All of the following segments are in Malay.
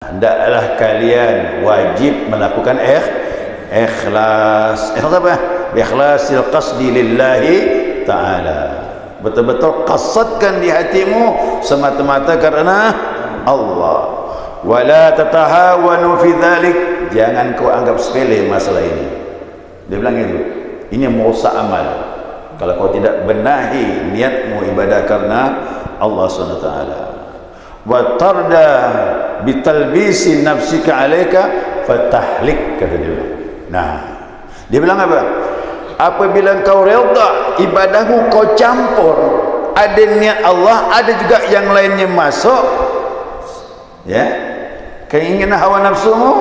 hendaklah kalian wajib melakukan ikhlas. Ikhlas apa? Ikhlasil qasdi lillahi ta'ala. Betul-betul qasadkan di hatimu semata-mata karena Allah. Wala tatahawanu fi dzalik, jangan kau anggap sepele masalah ini. Dia bilang itu. Ini merusak amal. Kalau kau tidak benahi niatmu ibadah karena Allah SWT. Wa tarda bitalbisi nafsika alaika fatahlik, kata dia. Nah, dia bilang apa? Apabila kau redha ibadahmu kau campur, ada niat Allah, ada juga yang lainnya masuk, ya, keinginan hawa nafsumu,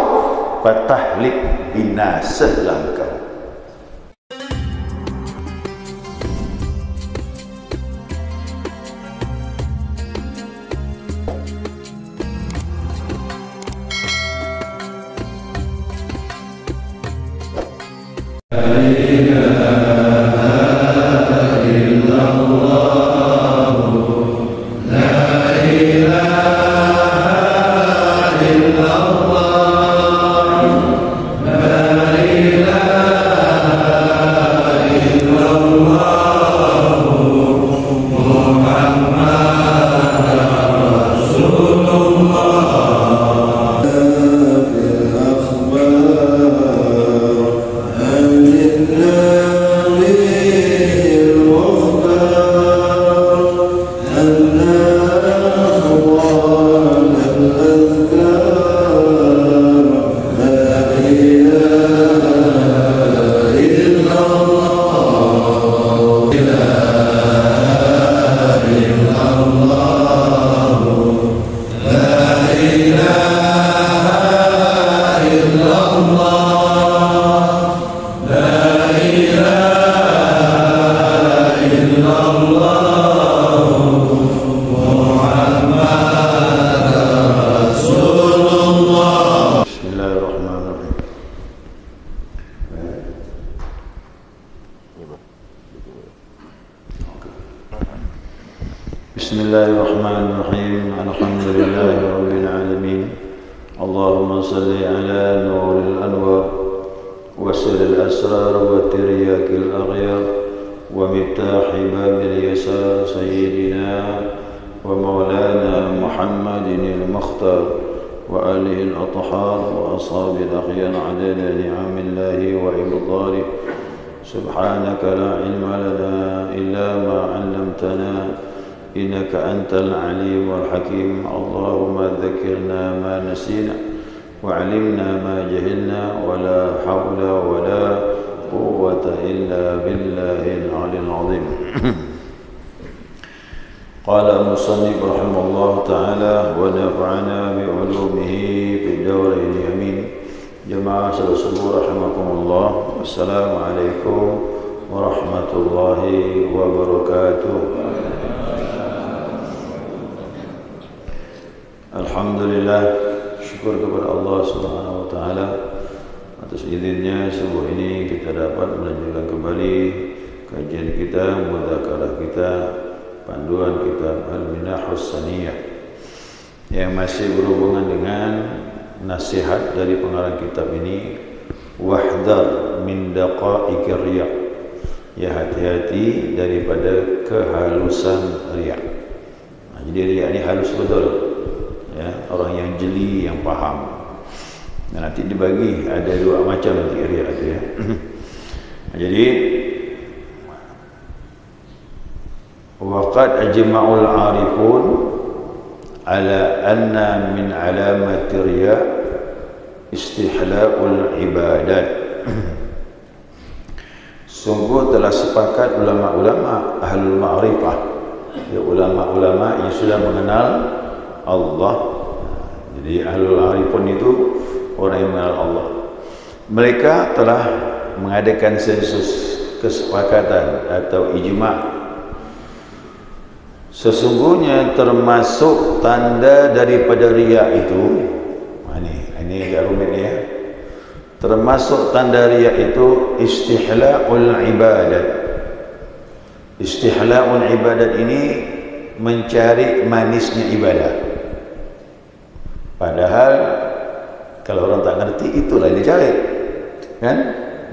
fatahlik, binasalah kau. Bismillahirrahmanirrahim. Alhamdulillahi rabbil alamin. Allahumma salli ala nuril anwar wa sirril asrar wa tiryakil aghyar wa miftahi babil yasar sayyidina wa maulana Muhammadin al-Mukhtar wa alihi al-athhar wa ashabil akhyar adada ni'amillahi wa ibtari. Subhanaka la ilma lana illa ma 'allamtana إنك أنت العليم الحكيم. اللهم ذكرنا ما نسينا وعلمنا ما جهلنا ولا حول ولا قوة إلا بالله العلي العظيم. قال المصنف رحمه الله تعالى ونفعنا بعلومه في الدورين يمين. جماعة الصبور رحمكم الله. السلام عليكم ورحمة الله وبركاته. Alhamdulillah, syukur kepada Allah Subhanahu wa taala atas izinnya subuh ini kita dapat melanjutkan kembali kajian kita, mudzakarah kita, panduan kitab Al-Minahus Saniyah yang masih berhubungan dengan nasihat dari pengarang kitab ini, wahdar min daqaiqir riya, ya hati-hati daripada kehalusan riya. Nah, jadi riya ini halus betul. Ya, orang yang jeli, yang faham. Dan nanti dibagi ada dua macam nanti riya itu ya. Jadi waqad ajma'ul 'arifun ala anna min alamati riya istihla'ul ibadat. Sungguh telah sepakat ulama-ulama ahlul ma'rifah, ya, ulama-ulama yang sudah mengenal Allah. Jadi ahlul arifun itu orang yang mengenal Allah. Mereka telah mengadakan sensus kesepakatan atau ijma'. Sesungguhnya termasuk tanda daripada riya itu, ini agak rumit ya. Termasuk tanda riya itu istihla'ul ibadat. Istihla'ul ibadat ini mencari manisnya ibadah. Padahal kalau orang tak ngerti, itulah yang dicari, kan?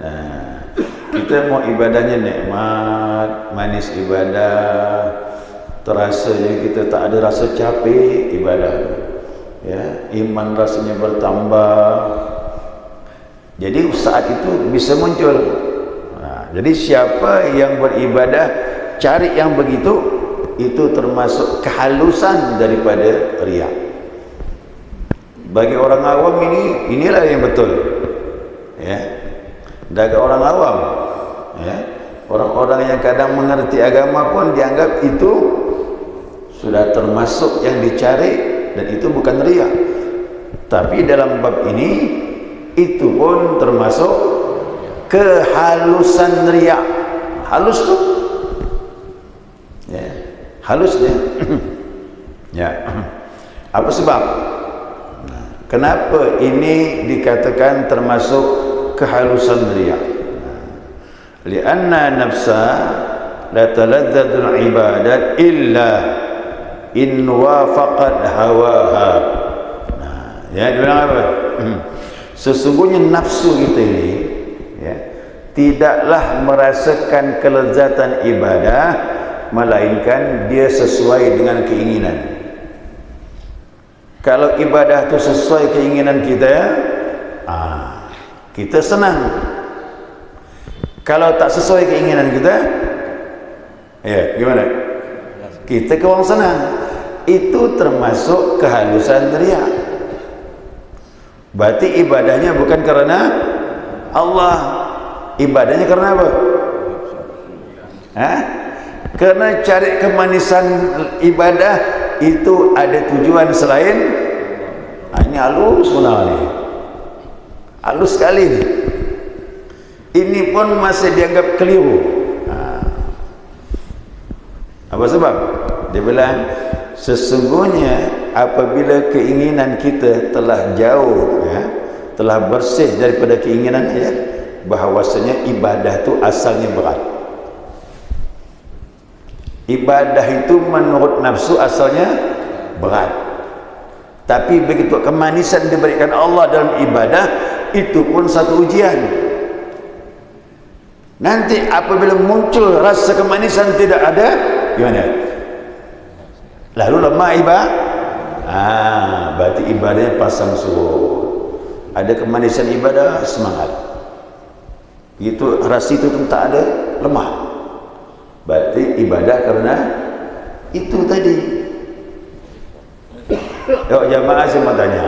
Nah, kita mau ibadahnya nikmat, manis ibadah, terasanya kita tak ada rasa capek ibadah, ya, iman rasanya bertambah. Jadi saat itu bisa muncul. Nah, jadi siapa yang beribadah cari yang begitu, itu termasuk kehalusan daripada riya. Bagi orang awam inilah yang betul, ya. Bagi orang awam, ya, orang-orang yang kadang mengerti agama pun dianggap itu sudah termasuk yang dicari, dan itu bukan riya. Tapi dalam bab ini itu pun termasuk kehalusan riya. Halus tuh, ya, halus dia. Ya. Apa sebab? Kenapa ini dikatakan termasuk kehalusan riya? Lianna nafsa la taladzatul ibadat illa in wafaqat hawaha. Nah, ya, dia bilang apa? Sesungguhnya nafsu kita ini, ya, tidaklah merasakan kelezatan ibadah melainkan dia sesuai dengan keinginan. Kalau ibadah itu sesuai keinginan kita, ya, kita senang. Kalau tak sesuai keinginan kita, ya gimana? Kita kurang senang. Itu termasuk kehalusan riya. Berarti ibadahnya bukan karena Allah, ibadahnya karena apa? Karena cari kemanisan ibadah itu ada tujuan selain. Ini halus benar nih, halus sekali nih. Ini pun masih dianggap keliru. Apa sebab? Dia bilang sesungguhnya apabila keinginan kita telah jauh, ya, telah bersih daripada keinginan, ya, bahawasanya ibadah itu asalnya berat. Ibadah itu menurut nafsu asalnya berat, tapi begitu kemanisan diberikan Allah dalam ibadah, itu pun satu ujian. Nanti apabila muncul rasa kemanisan tidak ada, gimana? Lalu lemah ibadah. Berarti ibadahnya pasang surut. Ada kemanisan ibadah, semangat. Itu rasa itu tak ada, lemah. Berarti ibadah karena itu tadi. Yuk jamaah, saya mau tanya,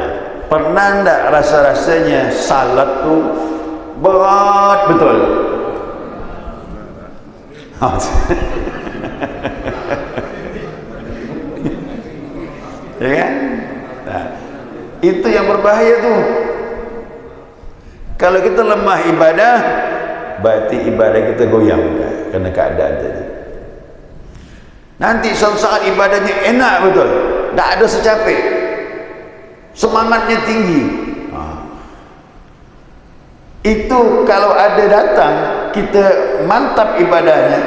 pernah enggak rasa-rasanya salat tuh berat betul? Ya kan? Nah, itu yang berbahaya tuh. Kalau kita lemah ibadah, berarti ibadah kita goyang karena keadaan tadi. Nanti suatu saat ibadahnya enak betul, tak ada secapek, semangatnya tinggi. Itu kalau ada datang, kita mantap ibadahnya.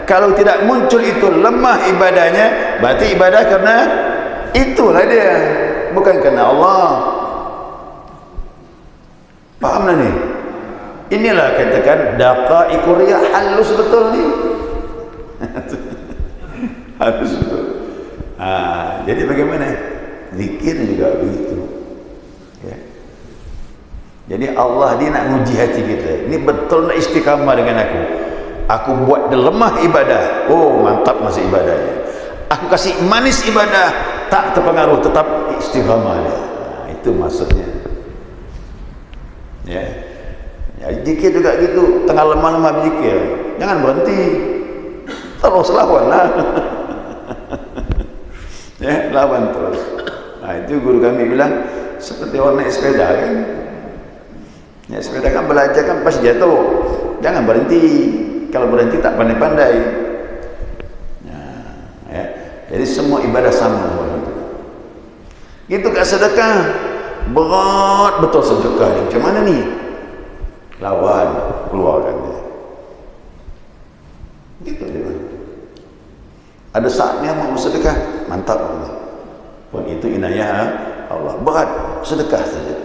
Kalau tidak muncul itu lemah ibadahnya, berarti ibadah karena itulah dia, bukan karena Allah. Paham tak ni? Inilah katakan daqaiqur riya, halus betul ni. Halus betul. Jadi bagaimana? Zikir juga begitu, ya. Jadi Allah dia nak uji hati kita. Ini betul nak istiqamah dengan aku. Aku buat dia lemah ibadah, oh mantap masih ibadahnya. Aku kasih manis ibadah, tak terpengaruh, tetap istiqamah dia. Itu maksudnya, ya. Ya, zikir juga gitu, tengah lemah-lemah berzikir, jangan berhenti, terus lawan lah. Ya, lawan terus. Itu guru kami bilang seperti orang naik sepeda kan. Ya, sepeda kan belajar kan pas jatuh, jangan berhenti. Kalau berhenti tak pandai-pandai. Ya. Jadi semua ibadah sama. Gitu kat sedekah, berat betul sedekah ni. Macam mana ni? Lawan, keluarkan dia. Gitu dia. Ada saatnya mau sedekah, mantap. Pun itu inayah Allah. Berat, sedekah saja.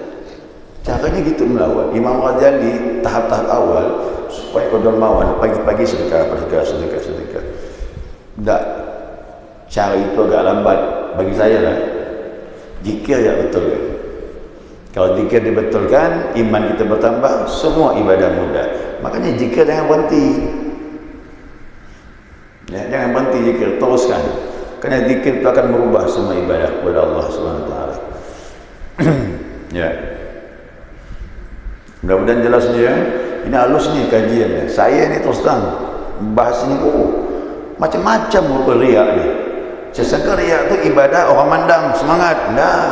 Caranya gitu melawan. Imam Ghazali tahap-tahap awal supaya kau dermawan, pagi-pagi sedekah. Tak, cara itu agak lambat bagi saya lah. Zikir ya betul. Kalau zikir dibetulkan, iman kita bertambah, semua ibadah mudah. Makanya zikir jangan berhenti. Ya, jangan berhenti zikir, teruskan. Kerana zikir itu akan merubah semua ibadah kepada Allah SWT. Ya. Mudah-mudahan jelas ni ya. Ini halus ni kajiannya. Saya ni terus terang bahas ni macam-macam rupa riak ni. Saya sangka riak tu ibadah orang mandang semangat. Nah,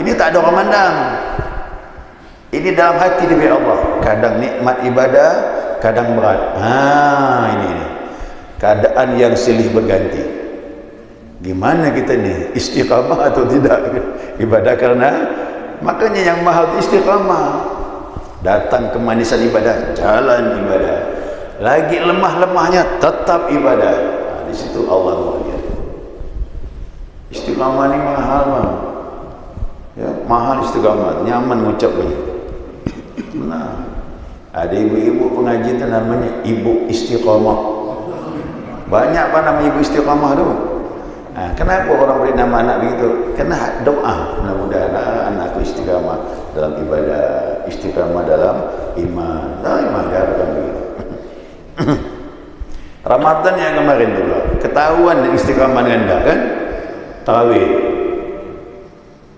ini tak ada orang mandang. Ini dalam hati demi Allah. Kadang nikmat ibadah, kadang berat. Ini keadaan yang silih berganti. Gimana kita ni? Istiqamah atau tidak? Ibadah karena makanya yang mahal istiqamah. Datang kemanisan ibadah, jalan ibadah. Lagi lemah-lemahnya tetap ibadah. Di situ Allah mulia. Istiqamah ni mahal mah. Ya, mahal istiqamah. Nyaman mengucap ni. Nah, ada ibu-ibu pengaji tu namanya ibu istiqamah. Banyak apa nama ibu istiqamah tu? Kenapa orang beri nama anak begitu? Kena doa. Mudah-mudahan anakku istiqamah dalam ibadah, istiqamah dalam iman. Iman diharapkan begitu. Ramadan yang kemarin juga ketahuan istiqamah dengan anda kan? Tarawih.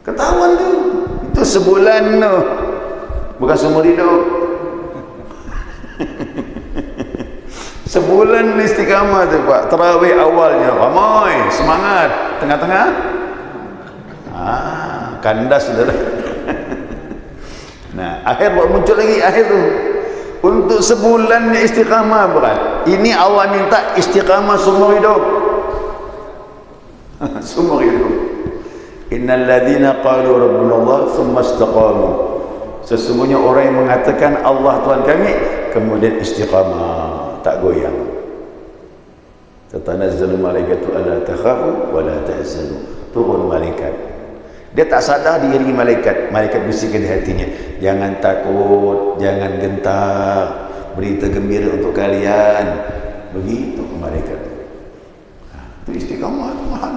Ketahuan tu. Itu sebulan tu. Bukan seumur hidup. Sebulan istiqamah tu Pak. Tarawih awalnya ramai, semangat. Tengah-tengah kandas saudara. Nah, akhir buat muncul lagi akhir tu. Untuk sebulan istiqamah berat. Ini Allah minta istiqamah seumur hidup. Seumur hidup. Innal ladzina qalu rabbuna Allah tsumma istaqamu. Sesungguhnya orang yang mengatakan Allah Tuhan kami kemudian istiqamah, tak goyang. Tatanazzalu malaikatu alla takhafu wa la tahzanu. Turun malaikat. Dia tak sadar diri malaikat. Malaikat bisikan di hatinya, jangan takut, jangan gentar, berita gembira untuk kalian. Begitu malaikat. Itu istiqamah Tuhan.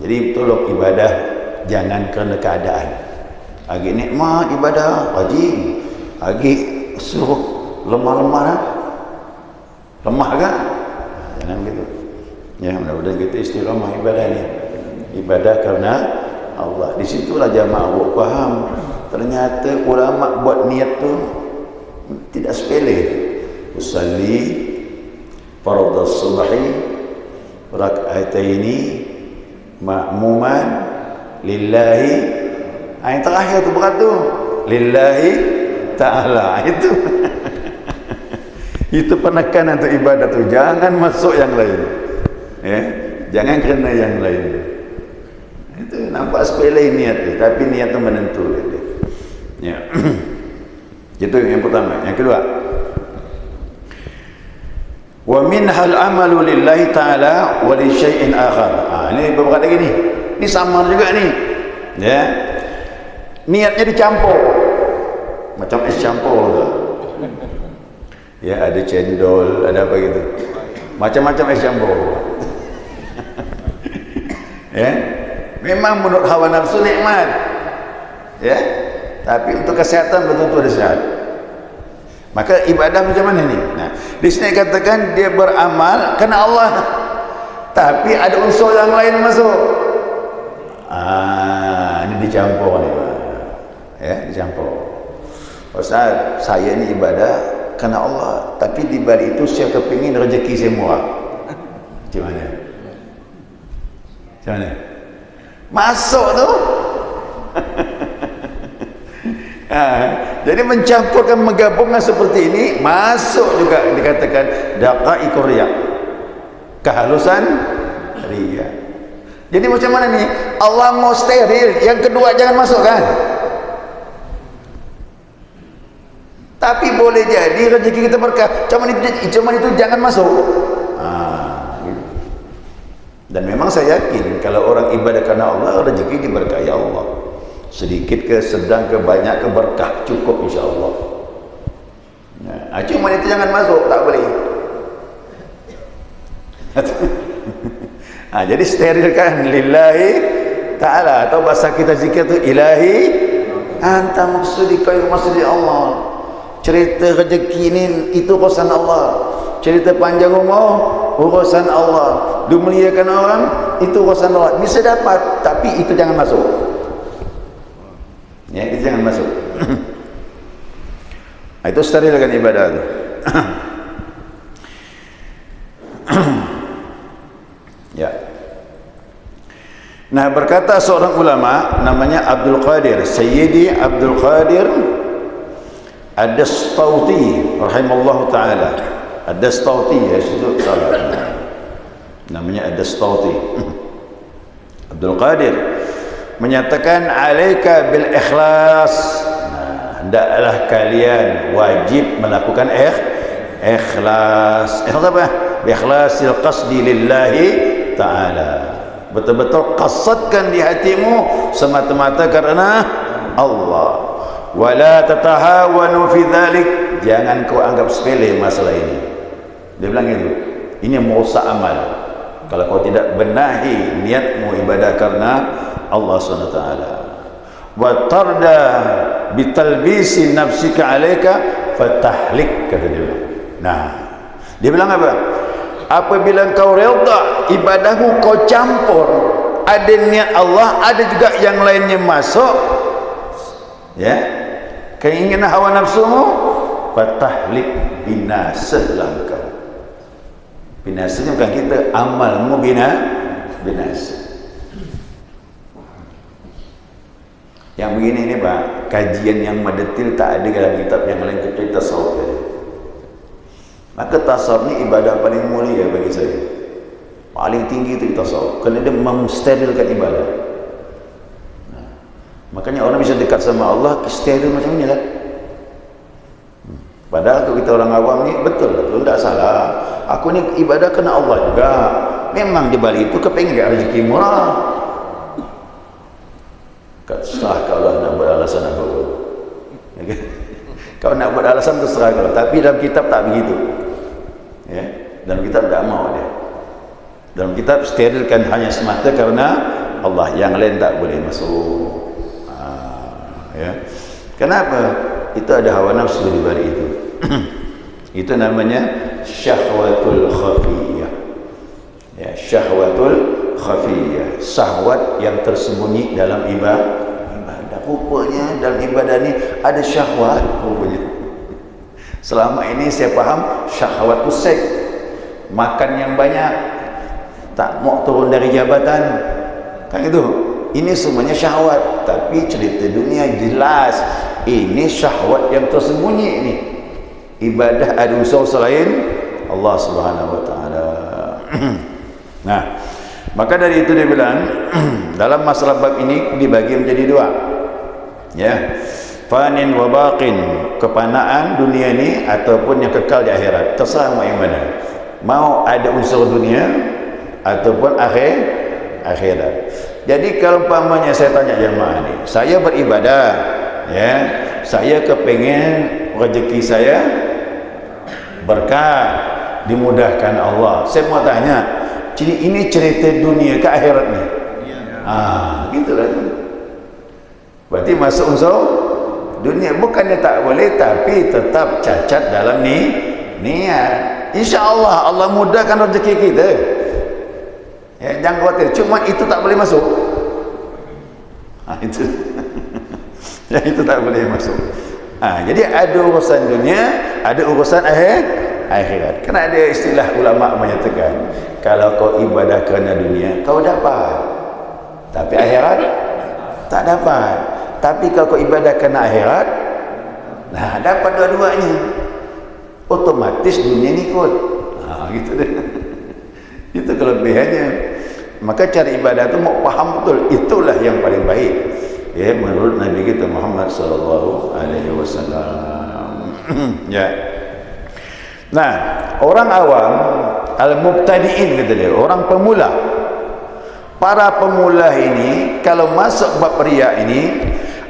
Jadi tolong ibadah jangan kerana keadaan. Lagi nikmat ibadah wajib, lagi suruh lemah-lemah lah. Lemah kan? Jangan gitu. Ya, mudah-mudahan kita istiqamah ibadah ni. Ibadah kerana Allah. Di situlah jamaah faham. Ternyata ulama buat niat tu tidak sepele. Usalli fardhu subhi rak'ataini ma'muman lillahi. Yang terakhir tu berat tu lillahi ta'ala. Itu itu penekanan untuk ibadah tu. Jangan masuk yang lain. Ya, jangan kerana yang lain. Itu nampak sepele niat dia, tapi niat tu menentu dia. Ya. Itu yang pertama. Yang kedua, wa minhal amalu lillahi ta'ala wa li syai'in akhar. Ini beberapa lagi ni. Ini sama juga ni. Ya. Niatnya dicampur. Macam es campur tu. Ya, ada cendol, ada apa gitu. Macam-macam es campur. Ya. Memang menurut hawa nafsu nikmat. Ya. Tapi untuk kesihatan betul-betul ada sehat. Maka ibadah macam mana ni? Nah, di sini katakan dia beramal kerana Allah. Tapi ada unsur yang lain masuk. Ini dicampur ni. Ya, dicampur. Ustaz, saya ni ibadah kerana Allah, tapi di balik itu saya kepingin rezeki saya murah. Macam mana? Macam mana? Masuk tu. Jadi mencampurkan, menggabungkan seperti ini, masuk juga dikatakan daqaiqur riya, kehalusan riya. Jadi macam mana ni? Allah mau steril, yang kedua jangan masuk kan? Tapi boleh jadi rezeki kita berkah. Cuman itu jangan masuk. Gitu. Dan memang saya yakin kalau orang ibadah karena Allah, rezeki diberkahi Allah. sedikit ke, sedang ke, banyak ke, berkah, cukup insya-Allah. Nah, cuma itu jangan masuk, tak boleh. Jadi sterilkan lillahi ta'ala, atau bahasa kita zikir tu ilahi anta maksudi, kau maksudi Allah. Cerita rezeki ni itu urusan Allah, cerita panjang umur urusan Allah, dimuliakan orang itu urusan Allah. Bisa dapat, tapi itu jangan masuk. Ya, itu jangan masuk. Itu sterilkan ibadah tu. Ya. Nah, berkata seorang ulama namanya Abdul Qadir, Sayyidi Abdul Qadir Ad-Dastawti rahimallahu taala. Ad-Dastawti ya, itu salah. Namanya Ad-Dastawti. Abdul Qadir menyatakan alaika bil ikhlas. Nah, hendaklah kalian wajib melakukan ikhlas. Ikhlas apa? Bi ikhlasil qasdi lillahi ta'ala. Betul-betul qasadkan di hatimu semata-mata karena Allah. Wala tatahawanu fi dzalik, jangan kau anggap sepele masalah ini. Dia bilang itu, ini merusak amal kalau kau tidak benahi niatmu ibadah karena Allah SWT. Wa tarda bitalbisi nafsika alayka fatahlik, kata dia. Nah, dia bilang apa? Apabila kau redha ibadahmu kau campur, ada niat Allah, ada juga yang lainnya masuk, ya, keinginan hawa nafsumu, fatahlik, binasalah kau. Binasanya bukan kita, amalmu binasa. Yang begini ini Pak, kajian yang mendetil tak ada dalam kitab yang lain kecuali tasawuf. Maka tasawuf ni ibadah paling mulia bagi saya. Paling tinggi itu tasawuf, kerana dia memsterilkan ibadah. Nah, makanya orang bisa dekat sama Allah steril macam ni lah. Padahal kalau kita orang awam ni betul, tak salah. Aku ni ibadah kena Allah juga. Memang di balik itu kepengen gak rezeki murah. Terserah kalau nak buat alasan apa pun. Okay? Kau nak buat alasan terserah kau. Tapi dalam kitab tak begitu. Ya, dalam kitab tak mau dia. Dalam kitab sterilkan hanya semata karena Allah, yang lain tak boleh masuk. Ya. Kenapa? Itu ada hawa nafsu di balik itu. Itu namanya syahwatul khafiyah. Ya, syahwatul khafiyah, syahwat yang tersembunyi dalam ibadah. Rupanya dalam ibadah ni ada syahwat rupanya. Selama ini saya faham syahwat itu seks, makan yang banyak, tak mau turun dari jabatan, kan itu. Ini semuanya syahwat, tapi cerita dunia jelas ini syahwat yang tersembunyi ini. Ibadah ada unsur selain Allah Subhanahu wa taala. Nah, maka dari itu dia bilang dalam masalah bab ini dibagi menjadi dua. Ya. Fanin wa baqin, kepanaan dunia ini ataupun yang kekal di akhirat. Terserah mau yang mana. Mau ada unsur dunia ataupun akhirat. Jadi kalau umpamanya saya tanya jemaah ni, saya beribadah, ya, saya kepengen rezeki saya berkah, dimudahkan Allah. Saya mau tanya, ini cerita dunia ke akhirat ni? Gitulah. Berarti masuk unsur dunia. Bukannya tak boleh, tapi tetap cacat dalam niat. InsyaAllah Allah mudahkan rezeki kita. Ya, jangan khawatir. Cuma itu tak boleh masuk. Itu. Ya, itu tak boleh masuk. Jadi ada urusan dunia, ada urusan akhirat. Karena ada istilah ulama menyatakan, kalau kau ibadah kerana dunia, kau dapat. Tapi akhirat tak dapat. Tapi kalau kau ibadah kerana akhirat, nah dapat dua-duanya. Otomatis dunia ni ikut. Gitu deh. Itu kelebihannya. Maka cara ibadah itu mau paham betul, itulah yang paling baik. Ya, menurut Nabi kita Muhammad sallallahu alaihi wasallam. Ya. Nah, orang awam, al-mubtadi'in kata dia, orang pemula. Para pemula ini kalau masuk bab riya ini,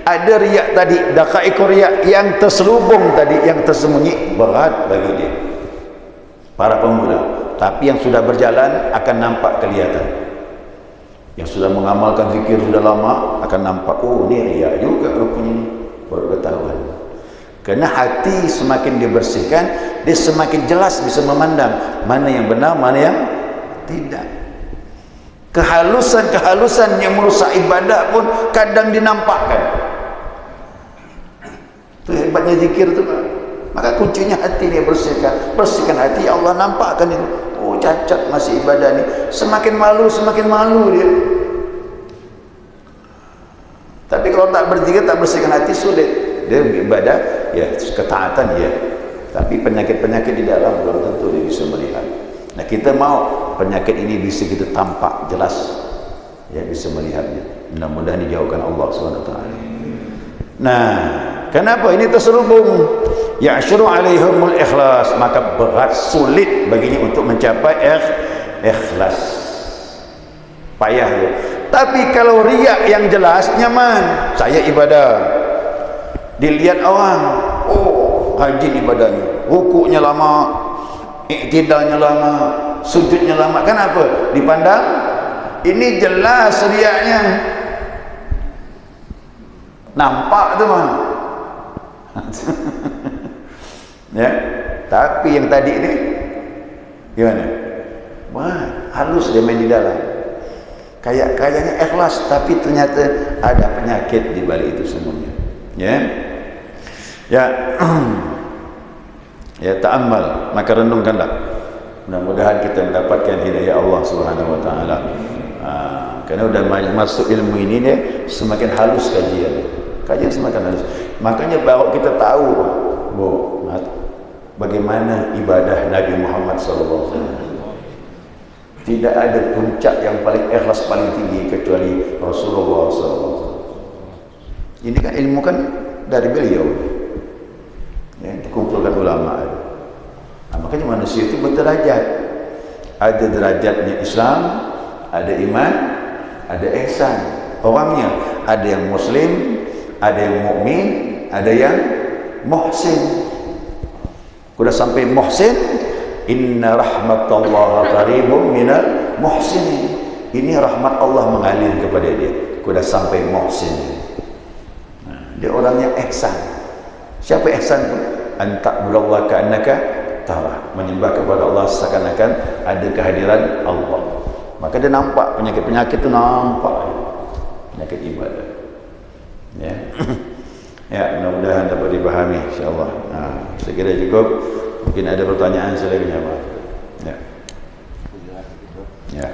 Ada riak tadi, daqaiqur riak yang terselubung tadi, yang tersembunyi, berat bagi dia, para pemula. Tapi yang sudah berjalan akan nampak kelihatan. Yang sudah mengamalkan zikir sudah lama akan nampak, oh ni riak juga rupanya, baru ketahuan. Kerana hati semakin dibersihkan, dia semakin jelas bisa memandang mana yang benar, mana yang tidak. Kehalusan-kehalusan yang merusak ibadah pun kadang dinampakkan. Itu hebatnya zikir tu, Pak. Maka kuncinya hati dia bersihkan. Bersihkan hati, Allah nampakkan itu. Oh, cacat masih ibadah ni. Semakin malu dia. Tapi kalau tak berzikir, tak bersihkan hati, sulit. Dia ibadah, ya ketaatan ya. Tapi penyakit-penyakit di dalam belum tentu dia bisa melihat. Nah, kita mau penyakit ini bisa kita tampak jelas, ya, bisa melihatnya. Mudah-mudahan dijauhkan Allah SWT. Nah, kenapa ini terselubung? Ya'syuru alaihimul ikhlas, maka berat, sulit baginya untuk mencapai ikhlas. Payah dia. Tapi kalau riak yang jelas, nyaman. Saya ibadah, dilihat orang, oh rajin ibadahnya, rukuknya lama, iktidalnya lama, sujudnya lama. Kenapa? Dipandang ini jelas riaknya, nampak tu mah. Ya, tapi yang tadi ini gimana? Wah, halus dia main di dalam. Kayaknya ikhlas, tapi ternyata ada penyakit di balik itu semuanya. Ya. Ya. Ya, ta'ammal, maka renungkanlah. Mudah-mudahan kita mendapatkan hidayah Allah Subhanahu wa taala. Karena udah masuk ilmu ini dia semakin halus kajian. Kajian semakin halus. Makanya baru kita tahu, Bu, bagaimana ibadah Nabi Muhammad SAW. Tidak ada puncak yang paling ikhlas, paling tinggi kecuali Rasulullah SAW. Ini kan ilmu kan dari beliau, ya, dikumpulkan ulama. Makanya manusia itu berderajat. Ada derajatnya Islam, ada iman, ada ihsan. Orangnya ada yang muslim, ada yang mukmin, ada yang muhsin. Sudah sampai muhsin, inna rahmatallahi qaribun minal muhsinin. Ini rahmat Allah mengalir kepada dia. Sudah sampai muhsin. Dia orangnya ihsan. Siapa ihsan itu? Anta'budallaha ka'annaka tarah, menyembah kepada Allah seakan-akan ada kehadiran Allah. Maka dia nampak penyakit-penyakit itu, nampak penyakit ibadah. Ya. Ya, mudah-mudahan dapat dipahami insyaallah. Saya kira cukup. Mungkin ada pertanyaan silakan jawab. Ya. Ya.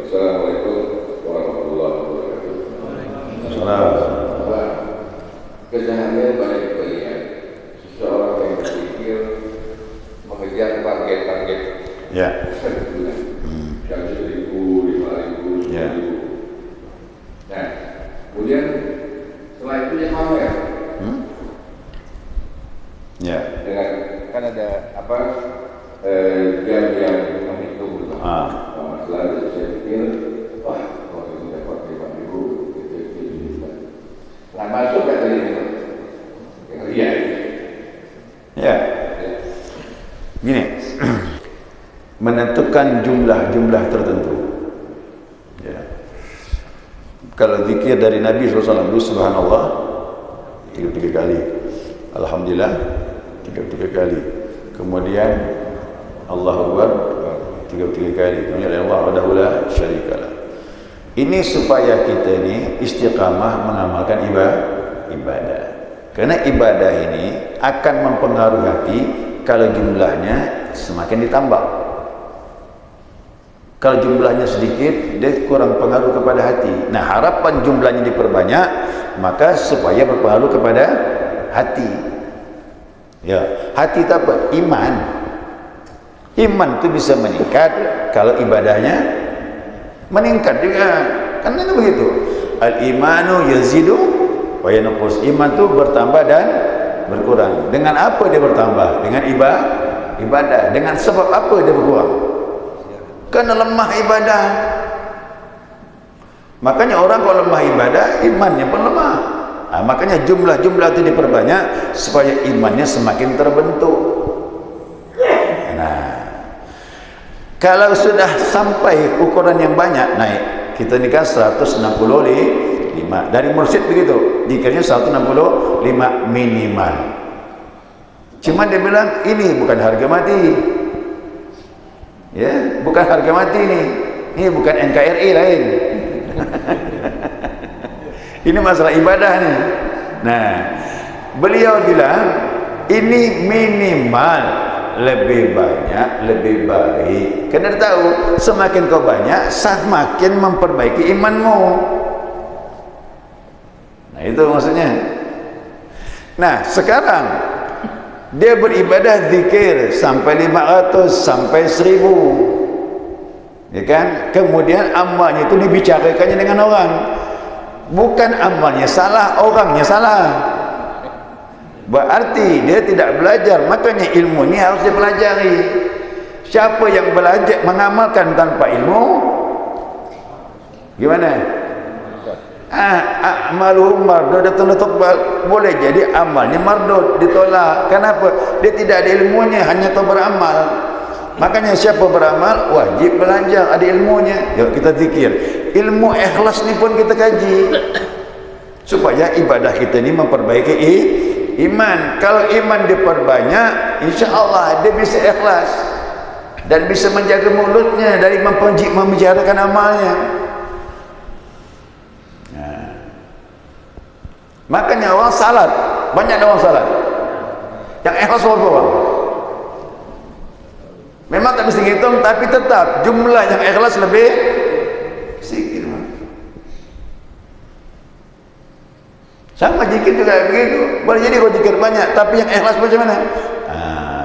Assalamualaikum warahmatullahi wabarakatuh. Assalamualaikum. Kesannya banyak kalian seseorang yang berpikir mengejar target-target. Ya. 100.000, 5.000, 10.000. Ya. Nah, kemudian setelah itu dia pamer. Ya. Dengan kan ada apa jam yang menghitung. Selalu saya pikir, wah, kalau itu dapat 5.000, gitu. Nah, masuk ke tadi yang riak. Ya. Gini. Menentukan jumlah tertentu. Ya. Kalau zikir dari Nabi SAW, subhanallah 33 kali, alhamdulillah 33 kali, kemudian Allahu Akbar 33 kali, kemudian Allah wahdahu la syarikalah. Ini supaya kita ini istiqamah mengamalkan ibadah. Karena ibadah ini akan mempengaruhi hati kalau jumlahnya semakin ditambah. Kalau jumlahnya sedikit, dia kurang pengaruh kepada hati. Nah, harapan jumlahnya diperbanyak, maka supaya berpengaruh kepada hati. Ya, hati itu apa? Iman. Iman itu bisa meningkat kalau ibadahnya meningkat juga. Kan itu begitu. Al-imanu yazidu wa yanqus. Iman itu bertambah dan berkurang. Dengan apa dia bertambah? Dengan ibadah. Dengan sebab apa dia berkurang? Karena lemah ibadah. Makanya orang kalau lemah ibadah, imannya pun lemah. Makanya jumlah-jumlah itu diperbanyak supaya imannya semakin terbentuk. Nah, kalau sudah sampai ukuran yang banyak, naik. Kita nikah 165. Dari mursyid begitu, dikirnya 165 minimal. Cuma dia bilang ini bukan harga mati. Ya, bukan harga mati nih. Ini bukan NKRI lain. Ini masalah ibadah nih. Nah, beliau bilang ini minimal, lebih banyak lebih baik. Karena dia tahu semakin kau banyak semakin memperbaiki imanmu. Nah, itu maksudnya. Nah, sekarang dia beribadah zikir sampai 500 sampai 1000. Ya kan? Kemudian amalnya itu dibicarakannya dengan orang. Bukan amalnya salah, orangnya salah. Berarti dia tidak belajar. Makanya ilmu ini harus dipelajari. Siapa yang belajar mengamalkan tanpa ilmu, gimana? Amalum mardud boleh jadi amalnya mardud, ditolak. Kenapa? Dia tidak ada ilmunya, hanya tahu beramal. Makanya siapa beramal wajib belajar, ada ilmunya. Yuk kita zikir. Ilmu ikhlas ni pun kita kaji supaya ibadah kita ni memperbaiki iman. Kalau iman diperbanyak, insya-Allah dia bisa ikhlas dan bisa menjaga mulutnya dari membicarakan amalnya. Nah, makanya orang salat, banyak orang salat yang ikhlas berapa orang? Memang tak mesti hitung, tapi tetap jumlah yang ikhlas lebih sikit. Sama zikir juga begitu. Boleh jadi kau zikir banyak, tapi yang ikhlas macam mana?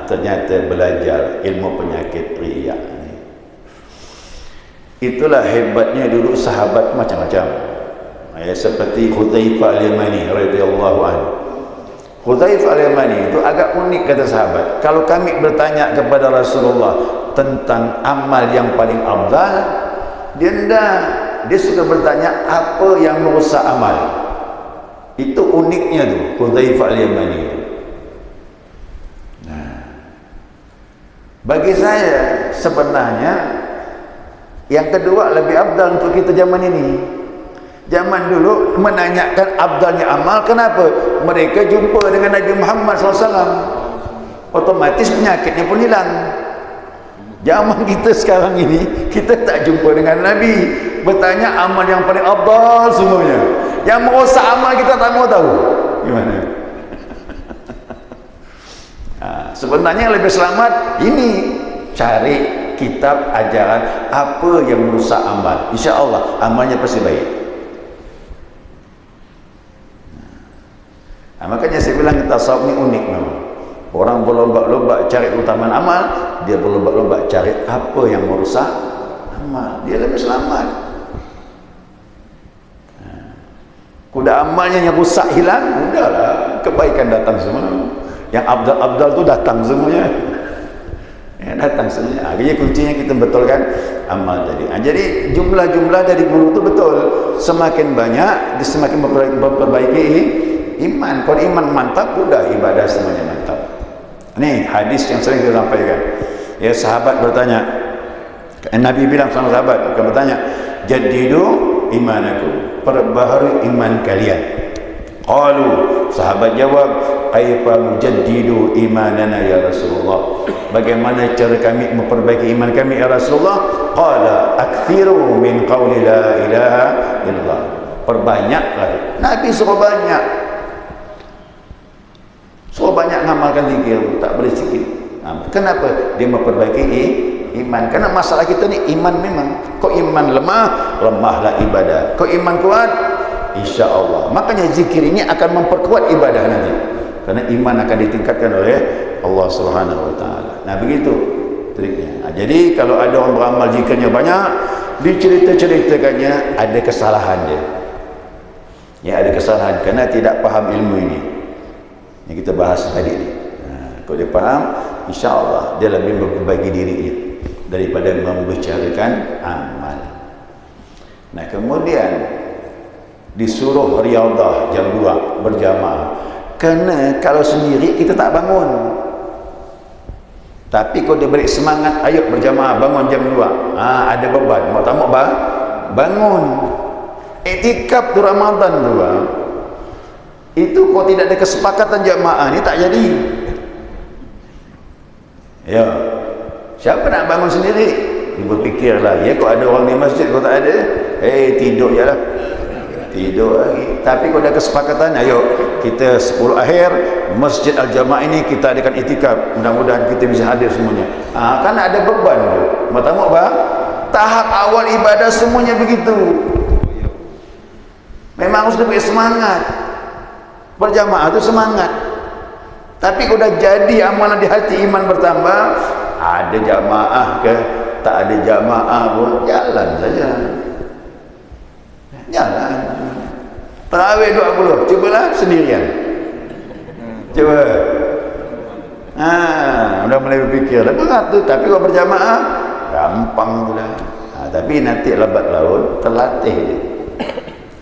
Ternyata belajar ilmu penyakit riya. Itulah hebatnya dulu sahabat macam-macam. Seperti Hudzaifah Al-Yamani radhiyallahu anhu. Hudzaifah Al-Yamani itu agak unik kata sahabat. Kalau kami bertanya kepada Rasulullah tentang amal yang paling afdal, dia enggak. Dia suka bertanya apa yang merusak amal. Itu uniknya tu Hudzaifah Al-Yamani. Nah, bagi saya sebenarnya yang kedua lebih afdal untuk kita zaman ini. Zaman dulu menanyakan afdalnya amal, kenapa? Mereka jumpa dengan Nabi Muhammad SAW, otomatis penyakitnya pun hilang. Zaman kita sekarang ini, kita tak jumpa dengan Nabi, bertanya amal yang paling afdal semuanya. Yang merosak amal kita tak mau tahu. Gimana? Sebenarnya yang lebih selamat ini, cari kitab ajaran apa yang merusak amal. Insya Allah amalnya pasti baik. Makanya saya bilang tasawuf ni unik memang. Orang berlomba-lomba cari utamaan amal, dia berlomba-lomba cari apa yang merusak amal. Dia lebih selamat. Kuda amalnya yang rusak hilang, udahlah, kebaikan datang semua. Yang abdal-abdal tu datang semuanya. Datang semuanya. Akhirnya kuncinya kita betulkan amal tadi. Jadi jumlah-jumlah dari guru tu betul. Semakin banyak, dia semakin memperbaiki iman. Kalau iman mantap, udah ibadah semuanya mantap. Ini hadis yang sering kita sampaikan. Ya, sahabat bertanya, Nabi bilang sama sahabat, bukan bertanya, jadidu imanakum, perbaharui iman kalian. Qalu, sahabat jawab, kaifa nujaddidu imanana ya Rasulullah? Bagaimana cara kami memperbaiki iman kami ya Rasulullah? Qala aktsiru min qauli la ilaha illallah. Perbanyaklah. Nabi suruh banyak. So banyak ngamalkan zikir, tak boleh sikit. Kenapa? Dia memperbaiki iman. Karena masalah kita ni iman memang. Kau iman lemah, lemahlah ibadah. Kau iman kuat, insya Allah. Makanya zikir ini akan memperkuat ibadah nanti. Karena iman akan ditingkatkan oleh Allah Subhanahu Wa Taala. Nah begitu triknya. Jadi kalau ada orang beramal zikirnya banyak, dicerita-ceritakannya ada kesalahan dia. Ya ada kesalahan karena tidak faham ilmu ini. Yang kita bahas tadi ni. Kalau dia faham, insya-Allah dia lebih memperbaiki dirinya daripada membicarakan amal. Nah kemudian disuruh riadah jam 2 berjamaah. Kerana kalau sendiri kita tak bangun. Tapi kalau dia beri semangat, ayo berjamaah bangun jam 2. Ada beban, mau tak mau bangun. Iktikaf tu Ramadan tu itu kalau tidak ada kesepakatan jamaah ni tak jadi. Ya. Siapa nak bangun sendiri? Dia berfikirlah, ya kalau ada orang di masjid, kalau tak ada, tidur je lah. Tidur lagi. Tapi kalau ada kesepakatan, ayo kita 10 akhir Masjid Al-Jamaah ini kita adakan iktikaf. Mudah-mudahan kita bisa hadir semuanya. Kan ada beban tu. Pertama tahap awal ibadah semuanya begitu. Memang harus lebih semangat. Berjamaah tu semangat. Tapi kalau dah jadi amalan di hati, iman bertambah, ada jamaah ke tak ada jamaah pun jalan saja. Jalan. Tarawih 20, cubalah sendirian. Cuba. Udah mulai berfikir dah berat tu, tapi kalau berjamaah gampang tu lah. Tapi nanti lambat laun terlatih je.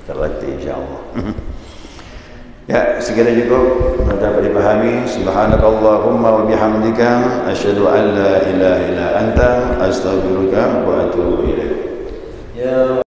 Terlatih insya-Allah. Ya, sekiranya cukup dapat dipahami. Subhanakallahumma wa bihamdika asyhadu an la ilaha illa anta astaghfiruka wa atubu ilaik. Ya